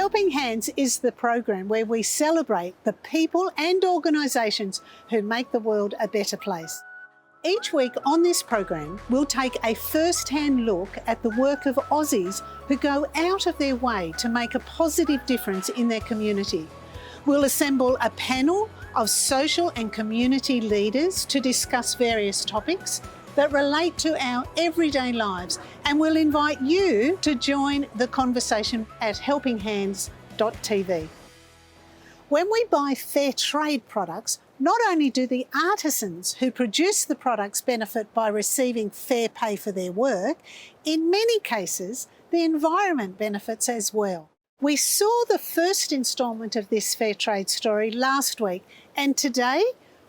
Helping Hands is the program where we celebrate the people and organisations who make the world a better place. Each week on this program, we'll take a first-hand look at the work of Aussies who go out of their way to make a positive difference in their community. We'll assemble a panel of social and community leaders to discuss various topics that relate to our everyday lives, and we'll invite you to join the conversation at helpinghands.tv. When we buy fair trade products, not only do the artisans who produce the products benefit by receiving fair pay for their work, in many cases, the environment benefits as well. We saw the first instalment of this fair trade story last week, and today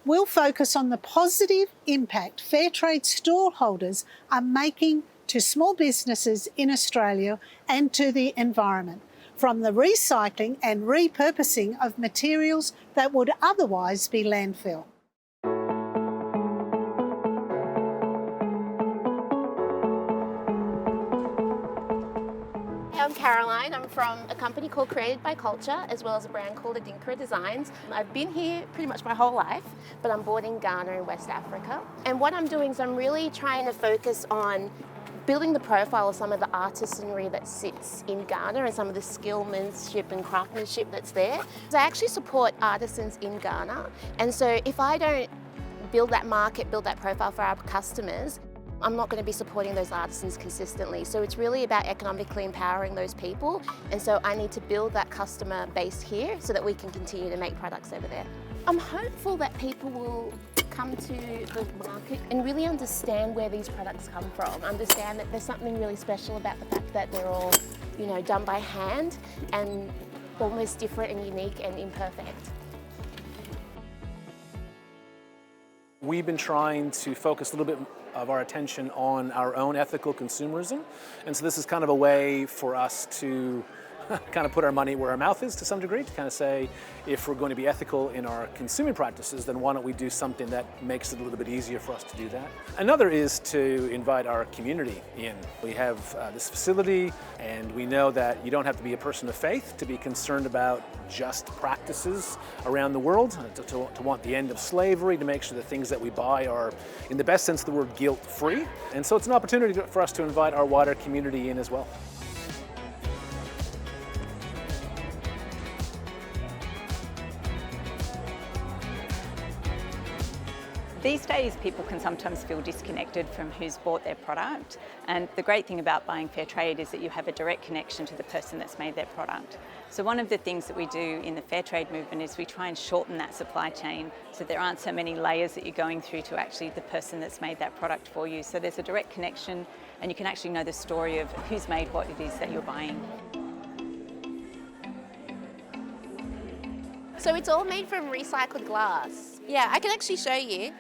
we'll focus on the positive impact fair trade stallholders are making to small businesses in Australia and to the environment, from the recycling and repurposing of materials that would otherwise be landfill. I'm Caroline. I'm from a company called Created by Culture, as well as a brand called Adinkra Designs. I've been here pretty much my whole life, but I'm born in Ghana in West Africa. And what I'm doing is I'm really trying to focus on building the profile of some of the artisanry that sits in Ghana and some of the skillmanship and craftsmanship that's there. So I actually support artisans in Ghana. And so if I don't build that market, build that profile for our customers, I'm not going to be supporting those artisans consistently. So it's really about economically empowering those people. And so I need to build that customer base here so that we can continue to make products over there. I'm hopeful that people will come to the market and really understand where these products come from, understand that there's something really special about the fact that they're all, done by hand and almost different and unique and imperfect. We've been trying to focus a little bit of our attention on our own ethical consumerism, and so this is kind of a way for us to kind of put our money where our mouth is to some degree, to kind of say, if we're going to be ethical in our consuming practices, then why don't we do something that makes it a little bit easier for us to do that. Another is to invite our community in. We have this facility, and we know that you don't have to be a person of faith to be concerned about just practices around the world, to want the end of slavery, to make sure the things that we buy are, in the best sense of the word, guilt-free. And so it's an opportunity for us to invite our wider community in as well. These days, people can sometimes feel disconnected from who's bought their product, and the great thing about buying fair trade is that you have a direct connection to the person that's made their product. So one of the things that we do in the fair trade movement is we try and shorten that supply chain so there aren't so many layers that you're going through to actually the person that's made that product for you. So there's a direct connection, and you can actually know the story of who's made what it is that you're buying. So it's all made from recycled glass. Yeah, I can actually show you.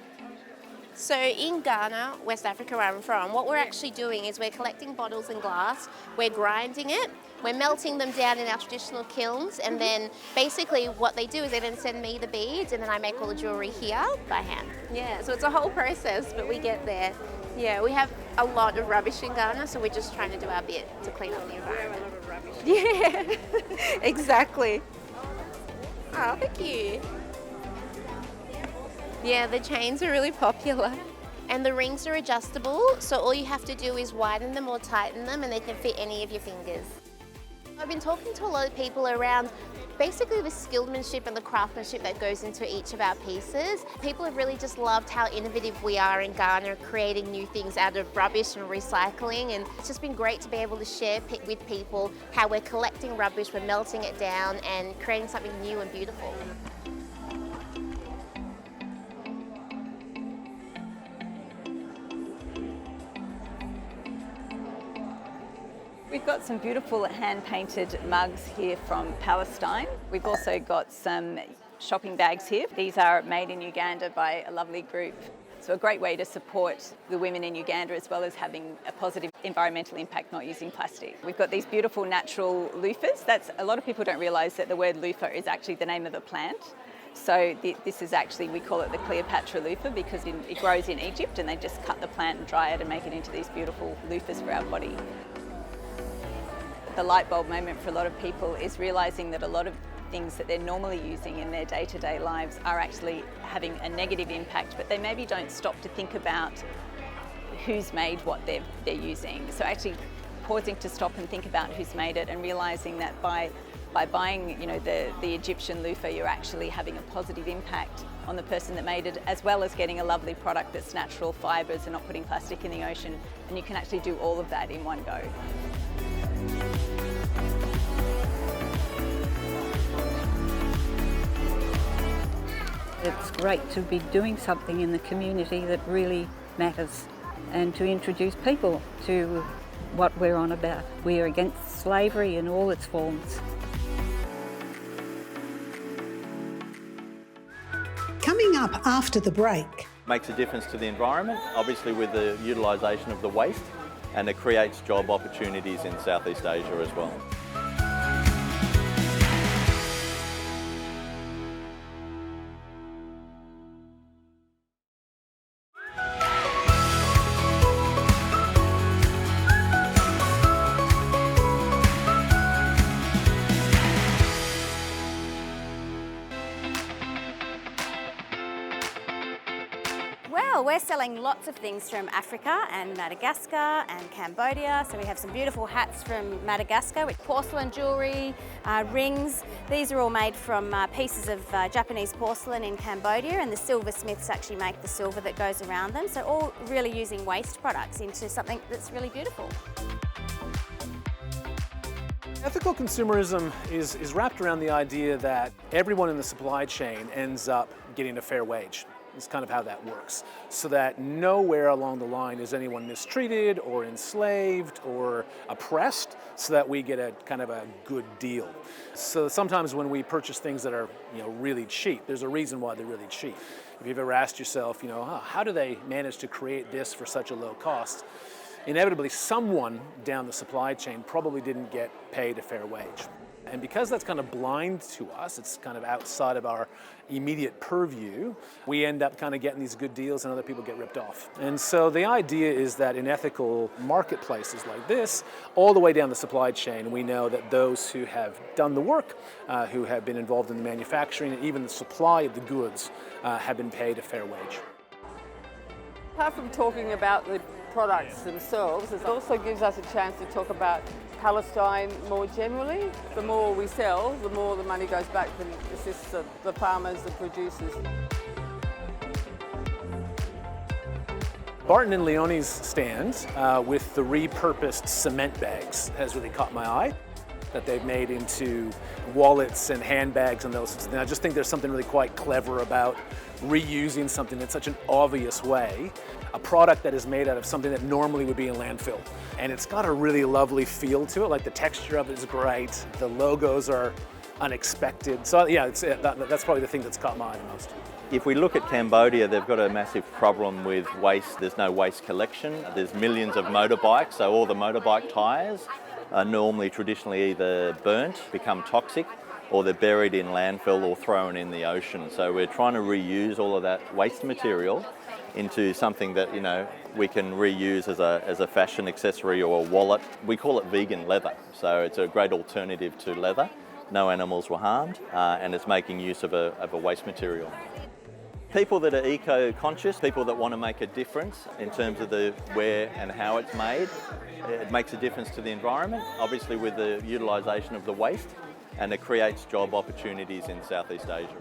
So in Ghana, West Africa where I'm from, what we're actually doing is we're collecting bottles and glass, we're grinding it, we're melting them down in our traditional kilns, and then basically what they do is they then send me the beads, and then I make all the jewellery here by hand. Yeah, so it's a whole process, but we get there. Yeah, we have a lot of rubbish in Ghana, so we're just trying to do our bit to clean up the environment. A lot of rubbish. Yeah, exactly. Oh, thank you. Yeah, the chains are really popular. And the rings are adjustable, so all you have to do is widen them or tighten them, and they can fit any of your fingers. I've been talking to a lot of people around basically the skillmanship and the craftsmanship that goes into each of our pieces. People have really just loved how innovative we are in Ghana, creating new things out of rubbish and recycling, and it's just been great to be able to share with people how we're collecting rubbish, we're melting it down and creating something new and beautiful. We've got some beautiful hand-painted mugs here from Palestine. We've also got some shopping bags here. These are made in Uganda by a lovely group. So a great way to support the women in Uganda, as well as having a positive environmental impact not using plastic. We've got these beautiful natural loofahs. A lot of people don't realise that the word loofah is actually the name of a plant. So this is actually, we call it the Cleopatra loofah because it grows in Egypt, and they just cut the plant and dry it and make it into these beautiful loofahs for our body. the light bulb moment for a lot of people is realising that a lot of things that they're normally using in their day-to-day lives are actually having a negative impact, but they maybe don't stop to think about who's made what they're using. So actually pausing to stop and think about who's made it, and realising that by buying, you know, the Egyptian loofah, you're actually having a positive impact on the person that made it, as well as getting a lovely product that's natural fibres and not putting plastic in the ocean. And you can actually do all of that in one go. It's great to be doing something in the community that really matters, and to introduce people to what we're on about. We are against slavery in all its forms. Coming up after the break. Makes a difference to the environment, obviously with the utilisation of the waste, and it creates job opportunities in Southeast Asia as well. Well, we're selling lots of things from Africa and Madagascar and Cambodia. So we have some beautiful hats from Madagascar with porcelain jewellery, rings. These are all made from pieces of Japanese porcelain in Cambodia, and the silversmiths actually make the silver that goes around them. So all really using waste products into something that's really beautiful. Ethical consumerism is wrapped around the idea that everyone in the supply chain ends up getting a fair wage. It's kind of how that works. So that nowhere along the line is anyone mistreated or enslaved or oppressed, so that we get a kind of a good deal. So sometimes when we purchase things that are, you know, really cheap, there's a reason why they're really cheap. If you've ever asked yourself, you know, how do they manage to create this for such a low cost? Inevitably, someone down the supply chain probably didn't get paid a fair wage. And because that's kind of blind to us, it's kind of outside of our immediate purview, we end up kind of getting these good deals and other people get ripped off. And so the idea is that in ethical marketplaces like this, all the way down the supply chain, we know that those who have done the work, who have been involved in the manufacturing and even the supply of the goods, have been paid a fair wage. Apart from talking about the products themselves, it also gives us a chance to talk about Palestine more generally. The more we sell, the more the money goes back and assists the farmers, the producers. Barton and Leone's stand with the repurposed cement bags has really caught my eye, that they've made into wallets and handbags and those sorts of things. I just think there's something really quite clever about reusing something in such an obvious way, a product that is made out of something that normally would be in landfill. And it's got a really lovely feel to it, like the texture of it is great, the logos are unexpected. So yeah, that's probably the thing that's caught my eye the most. If we look at Cambodia, they've got a massive problem with waste. There's no waste collection. There's millions of motorbikes, so all the motorbike tyres are normally traditionally either burnt, become toxic, or they're buried in landfill or thrown in the ocean. So we're trying to reuse all of that waste material into something that, you know, we can reuse as a fashion accessory or a wallet. We call it vegan leather, so it's a great alternative to leather. No animals were harmed, and it's making use of a waste material. People that are eco-conscious, people that want to make a difference in terms of the where and how it's made, it makes a difference to the environment, obviously with the utilisation of the waste, and it creates job opportunities in Southeast Asia.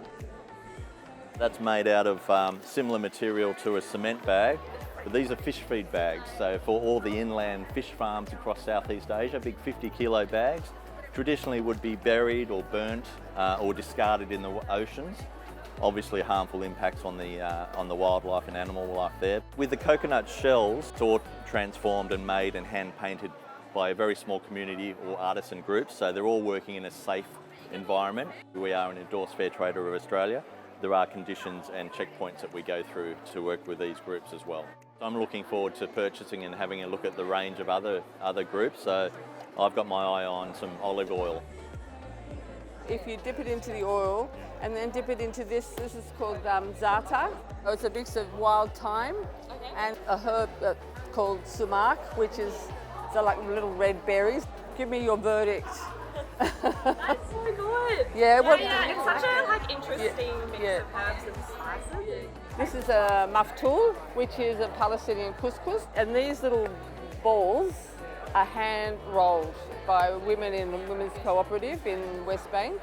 That's made out of similar material to a cement bag, but these are fish feed bags. So for all the inland fish farms across Southeast Asia, big 50-kilo bags, traditionally would be buried or burnt or discarded in the oceans. Obviously harmful impacts on the wildlife and animal life there. With the coconut shells, it's all transformed and made and hand painted by a very small community or artisan groups, so they're all working in a safe environment. We are an endorsed Fair Trader of Australia. There are conditions and checkpoints that we go through to work with these groups as well. I'm looking forward to purchasing and having a look at the range of other groups, so I've got my eye on some olive oil. If you dip it into the oil and then dip it into this is called za'atar. It's a mix of wild thyme and a herb called sumac, which is like little red berries. Give me your verdict. That's so good. Yeah, it's such a interesting mix of herbs and spices. This is a maftool, which is a Palestinian couscous, and these little balls are hand rolled by women in the Women's Cooperative in West Bank.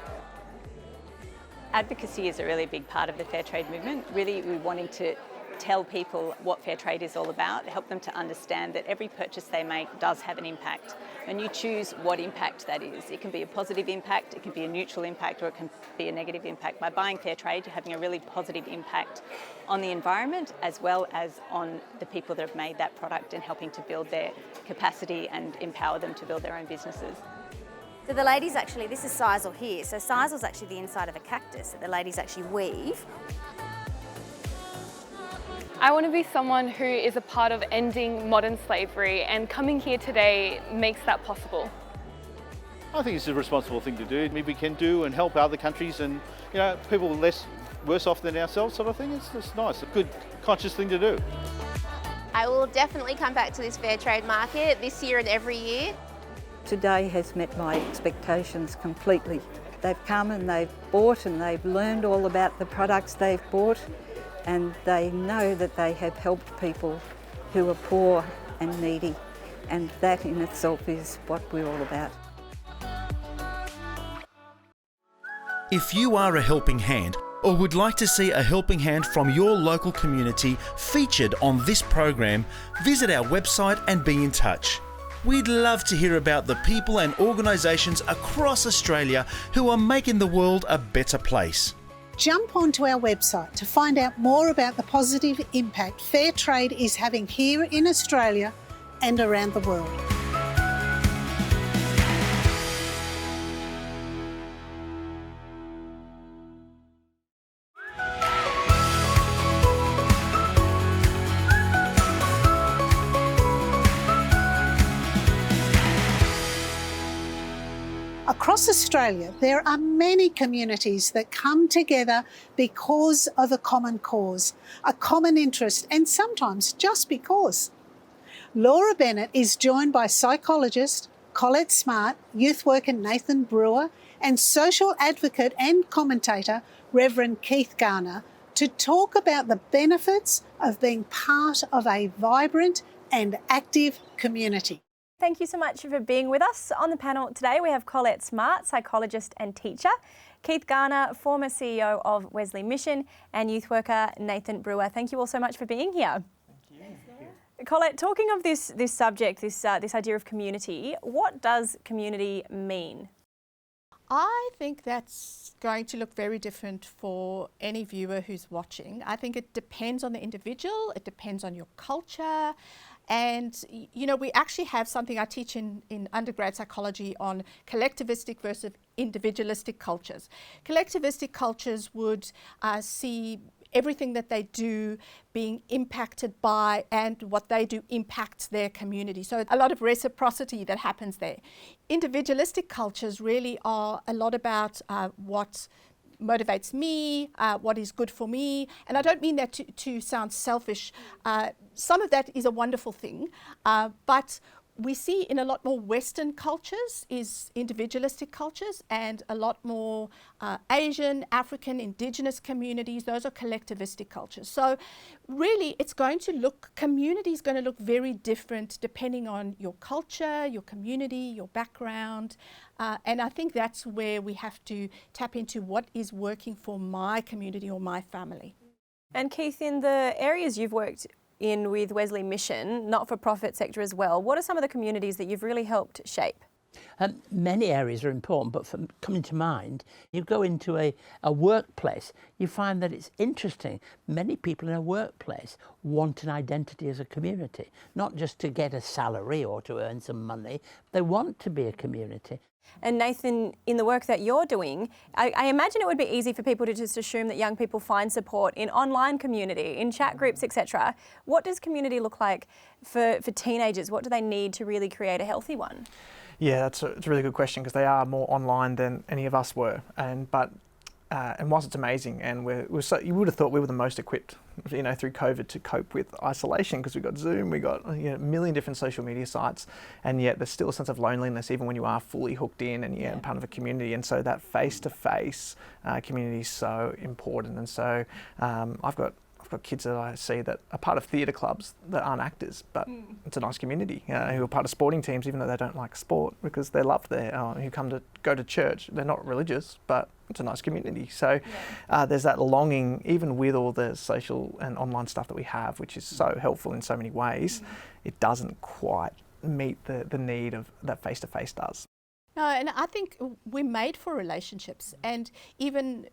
Advocacy is a really big part of the fair trade movement. Really, we're wanting to tell people what fair trade is all about, help them to understand that every purchase they make does have an impact. And you choose what impact that is. It can be a positive impact, it can be a neutral impact, or it can be a negative impact. By buying fair trade, you're having a really positive impact on the environment as well as on the people that have made that product and helping to build their capacity and empower them to build their own businesses. So the ladies actually, this is sisal here. So sisal is actually the inside of a cactus that the ladies actually weave. I want to be someone who is a part of ending modern slavery, and coming here today makes that possible. I think it's a responsible thing to do. We can do and help other countries and people worse off than ourselves sort of thing. It's nice, a good conscious thing to do. I will definitely come back to this fair trade market this year and every year. Today has met my expectations completely. They've come and they've bought and they've learned all about the products they've bought, and they know that they have helped people who are poor and needy, and that in itself is what we're all about. If you are a helping hand or would like to see a helping hand from your local community featured on this program, visit our website and be in touch. We'd love to hear about the people and organisations across Australia who are making the world a better place. Jump onto our website to find out more about the positive impact fair trade is having here in Australia and around the world. Across Australia, there are many communities that come together because of a common cause, a common interest, and sometimes just because. Laura Bennett is joined by psychologist Colette Smart, youth worker Nathan Brewer, and social advocate and commentator Reverend Keith Garner to talk about the benefits of being part of a vibrant and active community. Thank you so much for being with us. On the panel today we have Colette Smart, psychologist and teacher, Keith Garner, former CEO of Wesley Mission, and youth worker Nathan Brewer. Thank you all so much for being here. Thank you. Colette, talking of this subject, this idea of community, what does community mean? I think that's going to look very different for any viewer who's watching. I think it depends on the individual, it depends on your culture. And, we actually have something I teach in undergrad psychology on collectivistic versus individualistic cultures. Collectivistic cultures would see everything that they do being impacted by, and what they do impacts their community. So a lot of reciprocity that happens there. Individualistic cultures really are a lot about what motivates me, what is good for me. And I don't mean that to sound selfish. Some of that is a wonderful thing, but we see in a lot more Western cultures is individualistic cultures, and a lot more Asian, African, Indigenous communities, those are collectivistic cultures. So really community is going to look very different depending on your culture, your community, your background. And I think that's where we have to tap into what is working for my community or my family. And Keith, in the areas you've worked in with Wesley Mission, not-for-profit sector as well, what are some of the communities that you've really helped shape? Many areas are important, but coming to mind, you go into a workplace, you find that it's interesting. Many people in a workplace want an identity as a community, not just to get a salary or to earn some money. They want to be a community. And Nathan, in the work that you're doing, I imagine it would be easy for people to just assume that young people find support in online community, in chat groups, etc. What does community look like for teenagers? What do they need to really create a healthy one? Yeah, it's a really good question, because they are more online than any of us were. But And whilst it's amazing, and you would have thought we were the most equipped, through COVID to cope with isolation, because we've got Zoom, we've got a million different social media sites, and yet there's still a sense of loneliness even when you are fully hooked in and part of a community. And so that face-to-face community is so important. And so I've got kids that I see that are part of theatre clubs that aren't actors, but it's a nice community, who are part of sporting teams even though they don't like sport, because they're loved there, who go to church. They're not religious, but it's a nice community. So there's that longing, even with all the social and online stuff that we have, which is so helpful in so many ways, it doesn't quite meet the need of that face-to-face does. No, and I think we're made for relationships, and even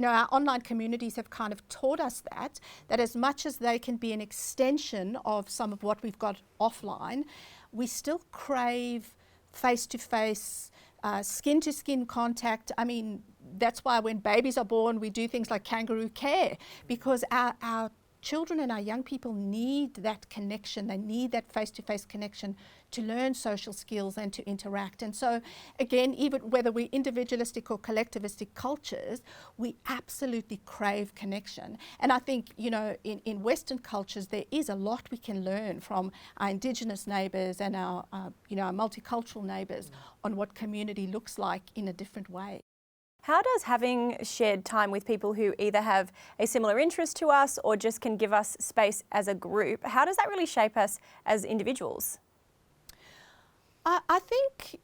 our online communities have kind of taught us that as much as they can be an extension of some of what we've got offline, we still crave face-to-face, skin-to-skin contact. I mean, that's why when babies are born, we do things like kangaroo care, because our children and our young people need that connection. They need that face-to-face connection to learn social skills and to interact. And so, again, even whether we're individualistic or collectivistic cultures, we absolutely crave connection. And I think, in Western cultures, there is a lot we can learn from our Indigenous neighbours and our multicultural neighbours on what community looks like in a different way. How does having shared time with people who either have a similar interest to us or just can give us space as a group, how does that really shape us as individuals? I think,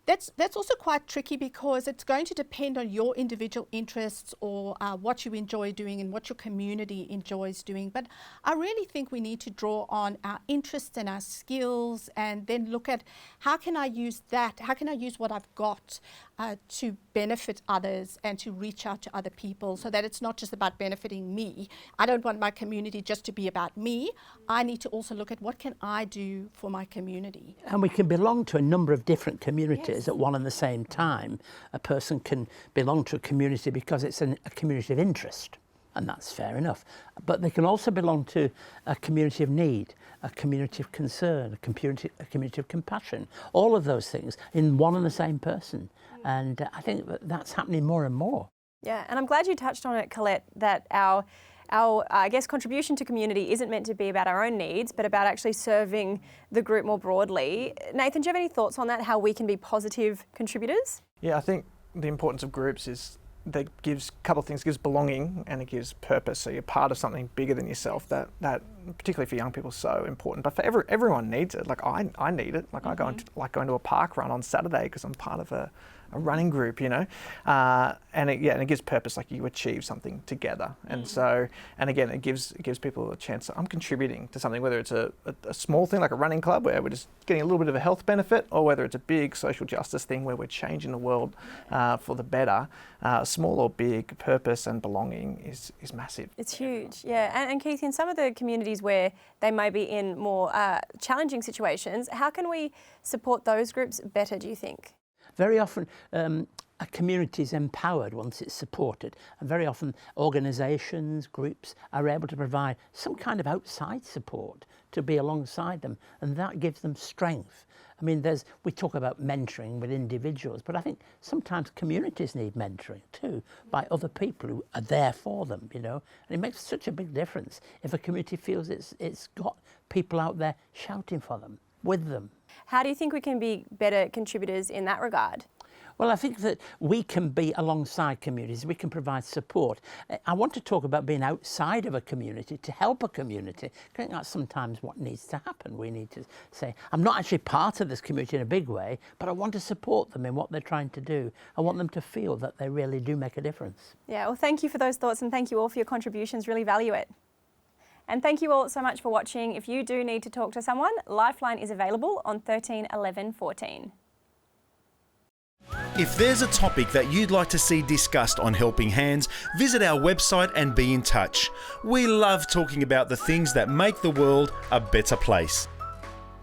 that's also quite tricky, because it's going to depend on your individual interests or what you enjoy doing and what your community enjoys doing. But I really think we need to draw on our interests and our skills, and then look at how can I use what I've got to benefit others and to reach out to other people, so that it's not just about benefiting me. I don't want my community just to be about me. I need to also look at what can I do for my community. And we can belong to a number of different communities at one and the same time. A person can belong to a community because it's a community of interest, and that's fair enough. But they can also belong to a community of need, a community of concern, a community of compassion, all of those things in one and the same person. And I think that's happening more and more. Yeah, and I'm glad you touched on it, Colette, that our I guess, contribution to community isn't meant to be about our own needs, but about actually serving the group more broadly. Nathan, do you have any thoughts on that, how we can be positive contributors? Yeah, I think the importance of groups is that gives a couple of things. It gives belonging and it gives purpose. So you're part of something bigger than yourself. That particularly for young people, is so important. But for everyone needs it. Like I need it. Like I going to a park run on Saturday because I'm part of a running group, and it gives purpose. Like you achieve something together, and so, and again, it gives people a chance. I'm contributing to something, whether it's a small thing like a running club where we're just getting a little bit of a health benefit, or whether it's a big social justice thing where we're changing the world for the better. Small or big, purpose and belonging is massive. It's huge, yeah. And Keith, in some of the communities where they may be in more challenging situations, how can we support those groups better, do you think? Very often a community is empowered once it's supported, and very often organisations, groups are able to provide some kind of outside support to be alongside them, and that gives them strength. I mean, we talk about mentoring with individuals, but I think sometimes communities need mentoring too by other people who are there for them, and it makes such a big difference if a community feels it's got people out there shouting for them, with them. How do you think we can be better contributors in that regard? Well, I think that we can be alongside communities, we can provide support. I want to talk about being outside of a community to help a community. I think that's sometimes what needs to happen. We need to say, I'm not actually part of this community in a big way, but I want to support them in what they're trying to do. I want them to feel that they really do make a difference. Yeah, well, thank you for those thoughts, and thank you all for your contributions. Really value it. And thank you all so much for watching. If you do need to talk to someone, Lifeline is available on 13 11 14. If there's a topic that you'd like to see discussed on Helping Hands, visit our website and be in touch. We love talking about the things that make the world a better place.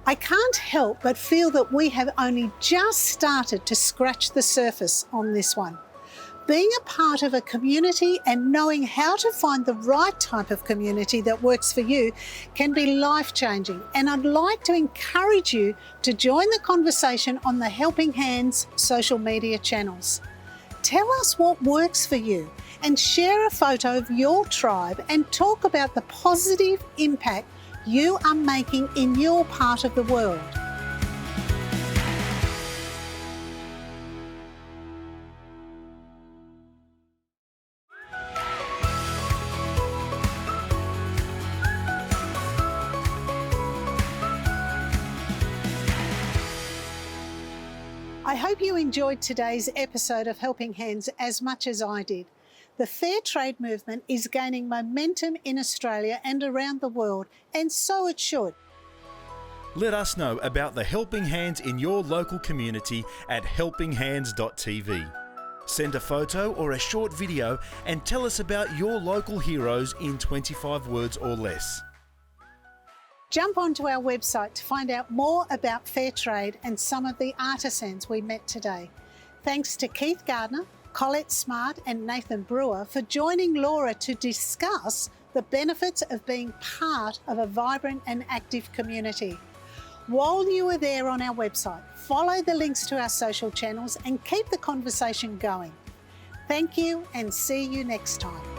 I can't help but feel that we have only just started to scratch the surface on this one. Being a part of a community and knowing how to find the right type of community that works for you can be life-changing, and I'd like to encourage you to join the conversation on the Helping Hands social media channels. Tell us what works for you and share a photo of your tribe and talk about the positive impact you are making in your part of the world. I hope you enjoyed today's episode of Helping Hands as much as I did. The fair trade movement is gaining momentum in Australia and around the world, and so it should. Let us know about the Helping Hands in your local community at helpinghands.tv. Send a photo or a short video and tell us about your local heroes in 25 words or less. Jump onto our website to find out more about fair trade and some of the artisans we met today. Thanks to Keith Gardner, Colette Smart and Nathan Brewer for joining Laura to discuss the benefits of being part of a vibrant and active community. While you are there on our website, follow the links to our social channels and keep the conversation going. Thank you and see you next time.